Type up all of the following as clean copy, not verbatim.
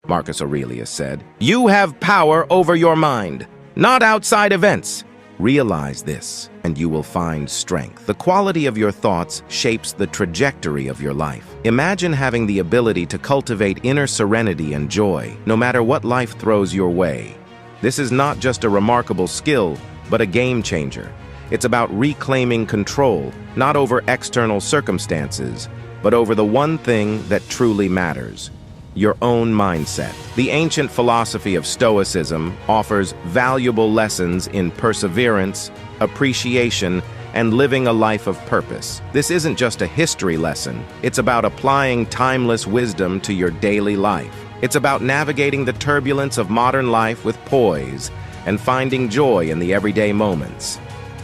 Marcus Aurelius said. You have power over your mind, not outside events. Realize this, and you will find strength. The quality of your thoughts shapes the trajectory of your life. Imagine having the ability to cultivate inner serenity and joy, no matter what life throws your way. This is not just a remarkable skill, but a game changer. It's about reclaiming control, not over external circumstances, but over the one thing that truly matters: your own mindset. The ancient philosophy of Stoicism offers valuable lessons in perseverance, appreciation, and living a life of purpose. This isn't just a history lesson. It's about applying timeless wisdom to your daily life. It's about navigating the turbulence of modern life with poise and finding joy in the everyday moments.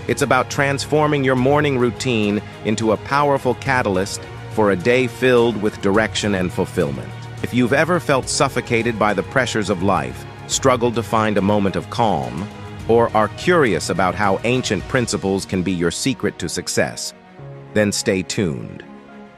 It's about transforming your morning routine into a powerful catalyst for a day filled with direction and fulfillment. If you've ever felt suffocated by the pressures of life, struggled to find a moment of calm, or are curious about how ancient principles can be your secret to success, then stay tuned.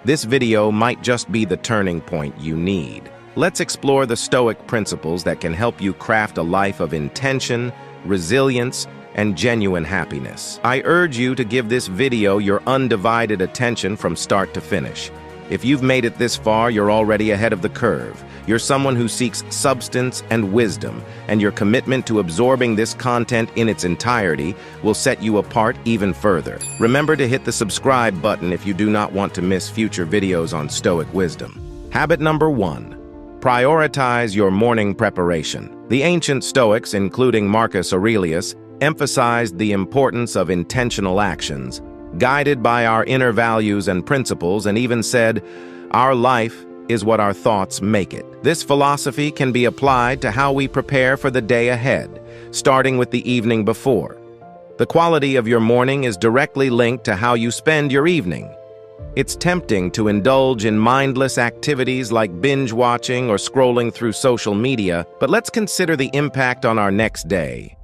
This video might just be the turning point you need. Let's explore the Stoic principles that can help you craft a life of intention, resilience, and genuine happiness. I urge you to give this video your undivided attention from start to finish. If you've made it this far, you're already ahead of the curve. You're someone who seeks substance and wisdom, and your commitment to absorbing this content in its entirety will set you apart even further. Remember to hit the subscribe button if you do not want to miss future videos on Stoic wisdom. Habit number 1. Prioritize your morning preparation. The ancient Stoics, including Marcus Aurelius, emphasized the importance of intentional actions, guided by our inner values and principles, and even said, our life is what our thoughts make it. This philosophy can be applied to how we prepare for the day ahead, starting with the evening before. The quality of your morning is directly linked to how you spend your evening. It's tempting to indulge in mindless activities like binge watching or scrolling through social media, but let's consider the impact on our next day.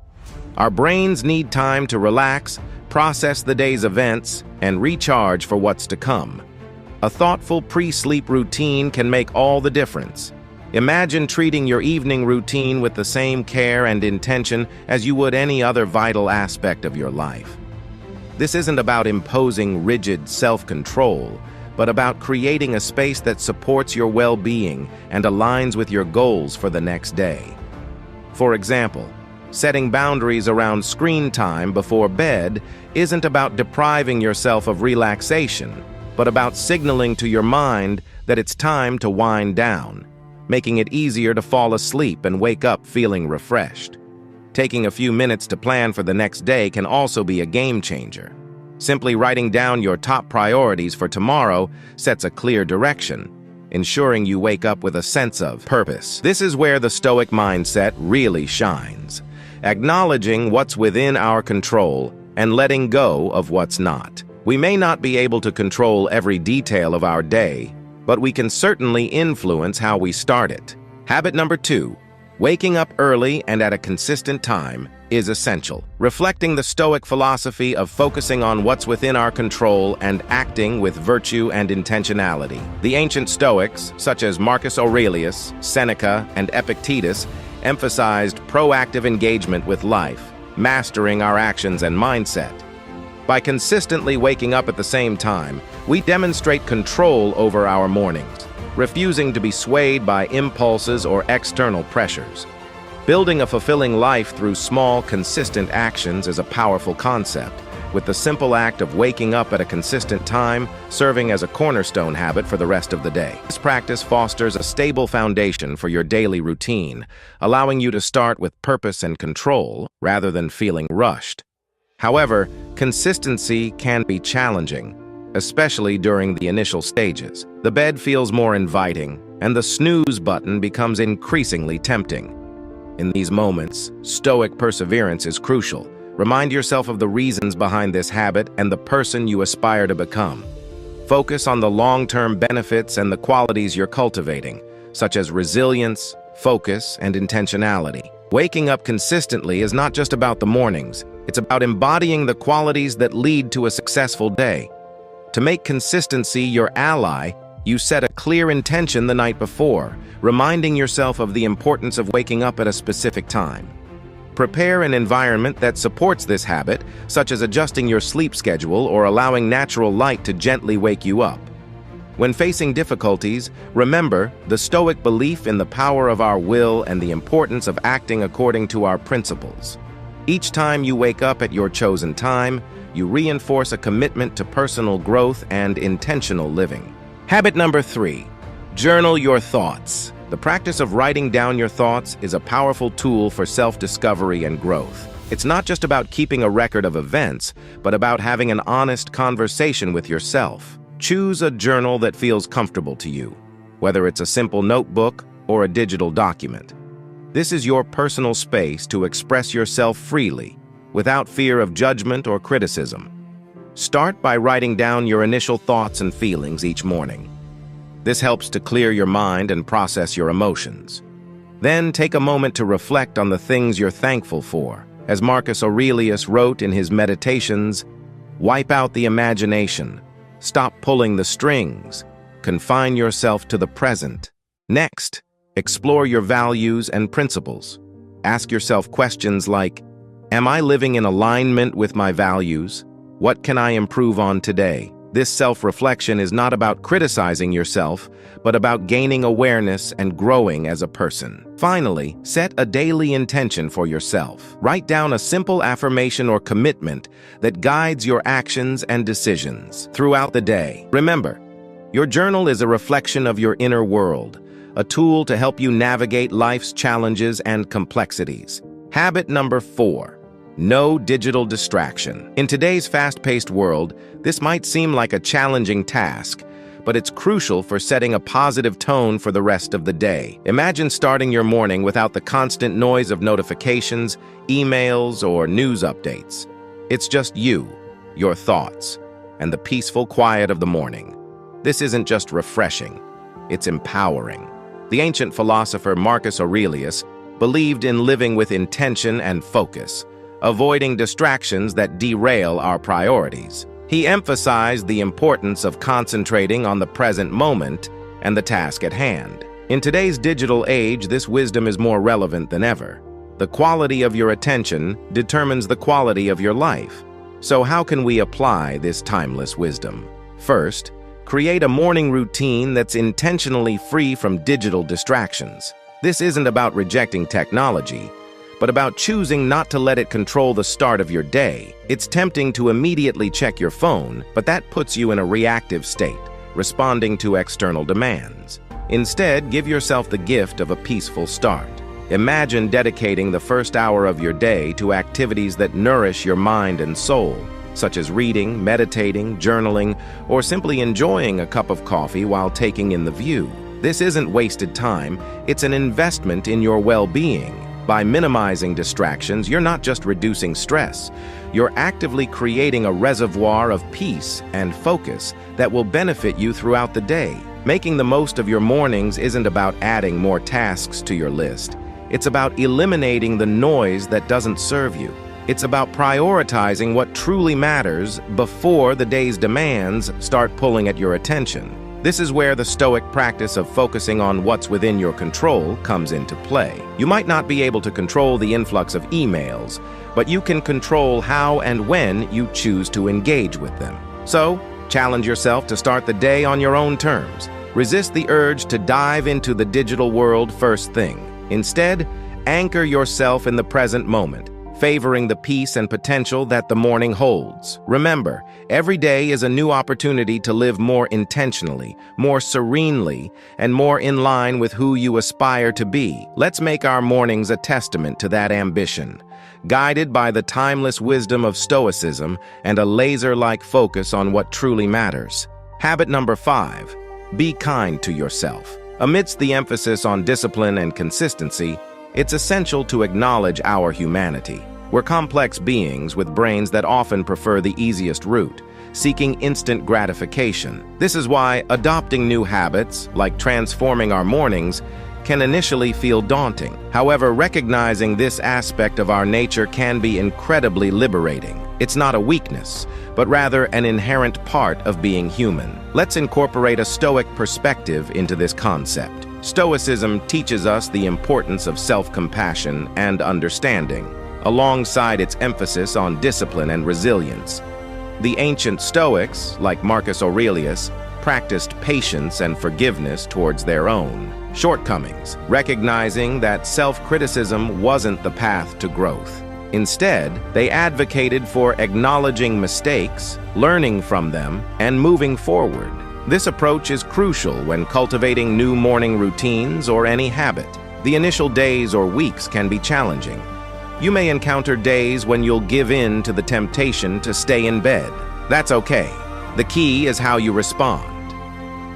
Our brains need time to relax, process the day's events, and recharge for what's to come. A thoughtful pre-sleep routine can make all the difference. Imagine treating your evening routine with the same care and intention as you would any other vital aspect of your life. This isn't about imposing rigid self-control, but about creating a space that supports your well-being and aligns with your goals for the next day. For example, setting boundaries around screen time before bed isn't about depriving yourself of relaxation, but about signaling to your mind that it's time to wind down, making it easier to fall asleep and wake up feeling refreshed. Taking a few minutes to plan for the next day can also be a game changer. Simply writing down your top priorities for tomorrow sets a clear direction, ensuring you wake up with a sense of purpose. This is where the Stoic mindset really shines, acknowledging what's within our control and letting go of what's not. We may not be able to control every detail of our day, but we can certainly influence how we start it. Habit number 2. Waking up early and at a consistent time is essential. Reflecting the Stoic philosophy of focusing on what's within our control and acting with virtue and intentionality. The ancient Stoics, such as Marcus Aurelius, Seneca, and Epictetus, emphasized proactive engagement with life, mastering our actions and mindset. By consistently waking up at the same time, we demonstrate control over our mornings, refusing to be swayed by impulses or external pressures. Building a fulfilling life through small, consistent actions is a powerful concept, with the simple act of waking up at a consistent time serving as a cornerstone habit for the rest of the day. This practice fosters a stable foundation for your daily routine, allowing you to start with purpose and control rather than feeling rushed. However, consistency can be challenging, especially during the initial stages. The bed feels more inviting, and the snooze button becomes increasingly tempting. In these moments, Stoic perseverance is crucial. Remind yourself of the reasons behind this habit and the person you aspire to become. Focus on the long-term benefits and the qualities you're cultivating, such as resilience, focus, and intentionality. Waking up consistently is not just about the mornings. It's about embodying the qualities that lead to a successful day. To make consistency your ally, You set a clear intention the night before, reminding yourself of the importance of waking up at a specific time. Prepare an environment that supports this habit, such as adjusting your sleep schedule or allowing natural light to gently wake you up. When facing difficulties, remember the Stoic belief in the power of our will and the importance of acting according to our principles. Each time you wake up at your chosen time, you reinforce a commitment to personal growth and intentional living. Habit number 3, journal your thoughts. The practice of writing down your thoughts is a powerful tool for self-discovery and growth. It's not just about keeping a record of events, but about having an honest conversation with yourself. Choose a journal that feels comfortable to you, whether it's a simple notebook or a digital document. This is your personal space to express yourself freely, without fear of judgment or criticism. Start by writing down your initial thoughts and feelings each morning. This helps to clear your mind and process your emotions. Then take a moment to reflect on the things you're thankful for. As Marcus Aurelius wrote in his Meditations, wipe out the imagination, stop pulling the strings, confine yourself to the present. Next, explore your values and principles. Ask yourself questions like, am I living in alignment with my values? What can I improve on today? This self-reflection is not about criticizing yourself, but about gaining awareness and growing as a person. Finally, set a daily intention for yourself. Write down a simple affirmation or commitment that guides your actions and decisions throughout the day. Remember, your journal is a reflection of your inner world, a tool to help you navigate life's challenges and complexities. Habit number 4. No digital distraction. In today's fast-paced world, this might seem like a challenging task, but it's crucial for setting a positive tone for the rest of the day. Imagine starting your morning without the constant noise of notifications, emails, or news updates. It's just you, your thoughts, and the peaceful quiet of the morning. This isn't just refreshing, it's empowering. The ancient philosopher Marcus Aurelius believed in living with intention and focus, avoiding distractions that derail our priorities. He emphasized the importance of concentrating on the present moment and the task at hand. In today's digital age, this wisdom is more relevant than ever. The quality of your attention determines the quality of your life. So how can we apply this timeless wisdom? First, create a morning routine that's intentionally free from digital distractions. This isn't about rejecting technology, but about choosing not to let it control the start of your day. It's tempting to immediately check your phone, but that puts you in a reactive state, responding to external demands. Instead, give yourself the gift of a peaceful start. Imagine dedicating the first hour of your day to activities that nourish your mind and soul, such as reading, meditating, journaling, or simply enjoying a cup of coffee while taking in the view. This isn't wasted time, it's an investment in your well-being. By minimizing distractions, you're not just reducing stress, you're actively creating a reservoir of peace and focus that will benefit you throughout the day. Making the most of your mornings isn't about adding more tasks to your list. It's about eliminating the noise that doesn't serve you. It's about prioritizing what truly matters before the day's demands start pulling at your attention. This is where the Stoic practice of focusing on what's within your control comes into play. You might not be able to control the influx of emails, but you can control how and when you choose to engage with them. So, challenge yourself to start the day on your own terms. Resist the urge to dive into the digital world first thing. Instead, anchor yourself in the present moment, favoring the peace and potential that the morning holds. Remember, every day is a new opportunity to live more intentionally, more serenely, and more in line with who you aspire to be. Let's make our mornings a testament to that ambition, guided by the timeless wisdom of Stoicism and a laser-like focus on what truly matters. Habit number 5, be kind to yourself. Amidst the emphasis on discipline and consistency, it's essential to acknowledge our humanity. We're complex beings with brains that often prefer the easiest route, seeking instant gratification. This is why adopting new habits, like transforming our mornings, can initially feel daunting. However, recognizing this aspect of our nature can be incredibly liberating. It's not a weakness, but rather an inherent part of being human. Let's incorporate a Stoic perspective into this concept. Stoicism teaches us the importance of self-compassion and understanding, alongside its emphasis on discipline and resilience. The ancient Stoics, like Marcus Aurelius, practiced patience and forgiveness towards their own shortcomings, recognizing that self-criticism wasn't the path to growth. Instead, they advocated for acknowledging mistakes, learning from them, and moving forward. This approach is crucial when cultivating new morning routines or any habit. The initial days or weeks can be challenging. You may encounter days when you'll give in to the temptation to stay in bed. That's okay. The key is how you respond.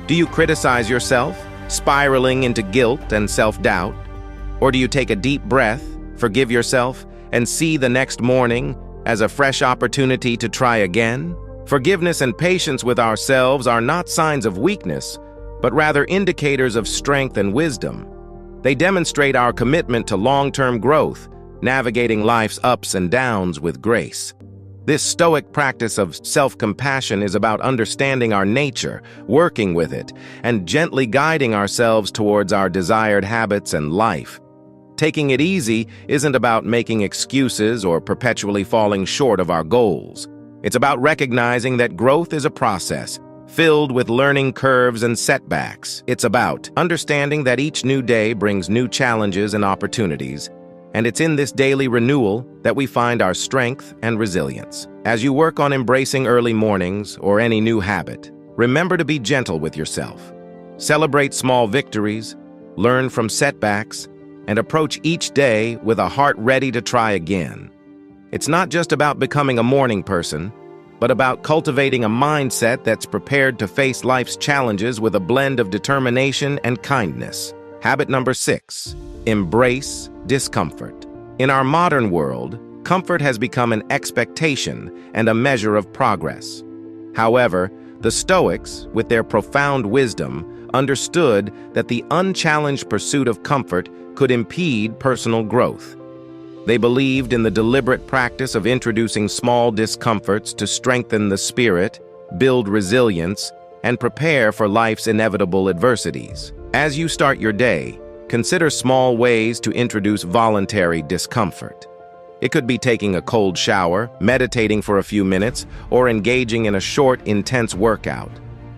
Do you criticize yourself, spiraling into guilt and self-doubt? Or do you take a deep breath, forgive yourself, and see the next morning as a fresh opportunity to try again? Forgiveness and patience with ourselves are not signs of weakness, but rather indicators of strength and wisdom. They demonstrate our commitment to long-term growth, navigating life's ups and downs with grace. This Stoic practice of self-compassion is about understanding our nature, working with it, and gently guiding ourselves towards our desired habits and life. Taking it easy isn't about making excuses or perpetually falling short of our goals. It's about recognizing that growth is a process, filled with learning curves and setbacks. It's about understanding that each new day brings new challenges and opportunities, and it's in this daily renewal that we find our strength and resilience. As you work on embracing early mornings or any new habit, remember to be gentle with yourself. Celebrate small victories, learn from setbacks, and approach each day with a heart ready to try again. It's not just about becoming a morning person, but about cultivating a mindset that's prepared to face life's challenges with a blend of determination and kindness. Habit number 6, embrace discomfort. In our modern world, comfort has become an expectation and a measure of progress. However, the Stoics, with their profound wisdom, understood that the unchallenged pursuit of comfort could impede personal growth. They believed in the deliberate practice of introducing small discomforts to strengthen the spirit, build resilience, and prepare for life's inevitable adversities. As you start your day, consider small ways to introduce voluntary discomfort. It could be taking a cold shower, meditating for a few minutes, or engaging in a short, intense workout.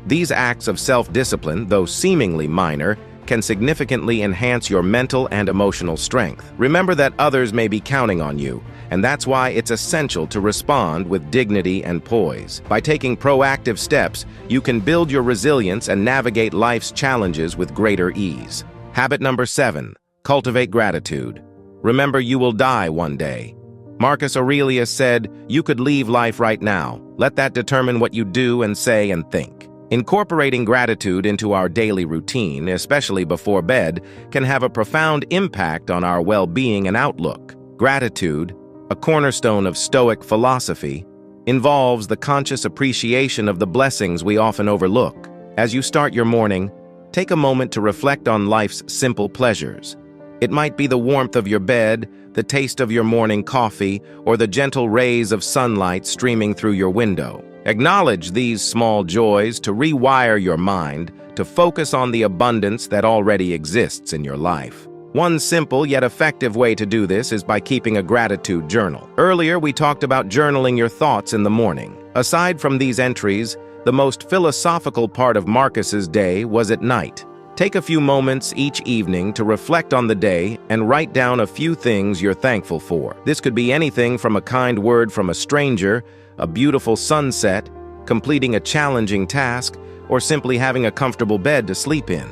These acts of self-discipline, though seemingly minor, can significantly enhance your mental and emotional strength. Remember that others may be counting on you, and that's why it's essential to respond with dignity and poise. By taking proactive steps, you can build your resilience and navigate life's challenges with greater ease. Habit number 7, cultivate gratitude. Remember, you will die one day. Marcus Aurelius said, "You could leave life right now. Let that determine what you do and say and think." Incorporating gratitude into our daily routine, especially before bed, can have a profound impact on our well-being and outlook. Gratitude, a cornerstone of Stoic philosophy, involves the conscious appreciation of the blessings we often overlook. As you start your morning, take a moment to reflect on life's simple pleasures. It might be the warmth of your bed, the taste of your morning coffee, or the gentle rays of sunlight streaming through your window. Acknowledge these small joys to rewire your mind to focus on the abundance that already exists in your life. One simple yet effective way to do this is by keeping a gratitude journal. Earlier, we talked about journaling your thoughts in the morning. Aside from these entries, the most philosophical part of Marcus's day was at night. Take a few moments each evening to reflect on the day and write down a few things you're thankful for. This could be anything from a kind word from a stranger, a beautiful sunset, completing a challenging task, or simply having a comfortable bed to sleep in.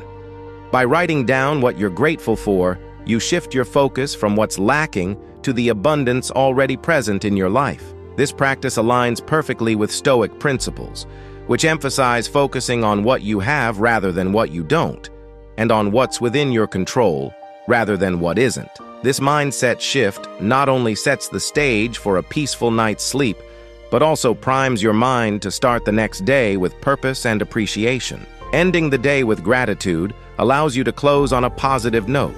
By writing down what you're grateful for, you shift your focus from what's lacking to the abundance already present in your life. This practice aligns perfectly with Stoic principles, which emphasize focusing on what you have rather than what you don't, and on what's within your control rather than what isn't. This mindset shift not only sets the stage for a peaceful night's sleep, but also primes your mind to start the next day with purpose and appreciation. Ending the day with gratitude allows you to close on a positive note,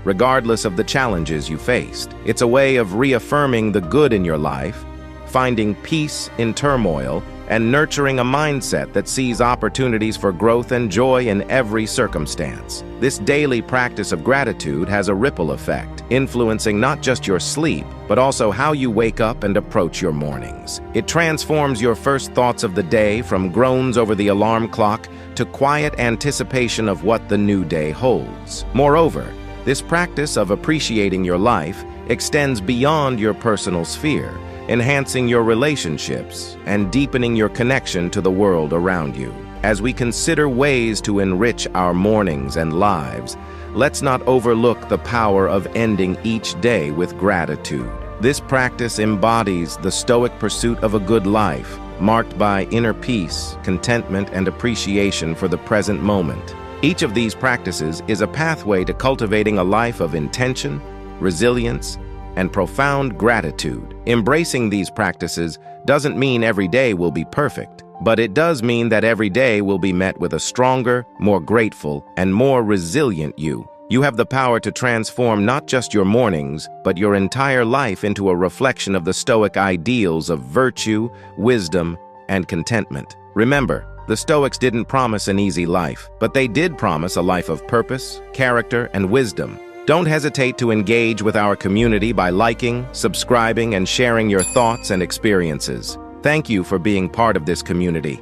regardless of the challenges you faced. It's a way of reaffirming the good in your life, finding peace in turmoil, and nurturing a mindset that sees opportunities for growth and joy in every circumstance. This daily practice of gratitude has a ripple effect, influencing not just your sleep, but also how you wake up and approach your mornings. It transforms your first thoughts of the day from groans over the alarm clock to quiet anticipation of what the new day holds. Moreover, this practice of appreciating your life extends beyond your personal sphere, enhancing your relationships and deepening your connection to the world around you. As we consider ways to enrich our mornings and lives, let's not overlook the power of ending each day with gratitude. This practice embodies the Stoic pursuit of a good life, marked by inner peace, contentment, and appreciation for the present moment. Each of these practices is a pathway to cultivating a life of intention, resilience, and profound gratitude. Embracing these practices doesn't mean every day will be perfect, but it does mean that every day will be met with a stronger, more grateful, and more resilient you. You have the power to transform not just your mornings, but your entire life into a reflection of the Stoic ideals of virtue, wisdom, and contentment. Remember, the Stoics didn't promise an easy life, but they did promise a life of purpose, character, and wisdom. Don't hesitate to engage with our community by liking, subscribing, and sharing your thoughts and experiences. Thank you for being part of this community.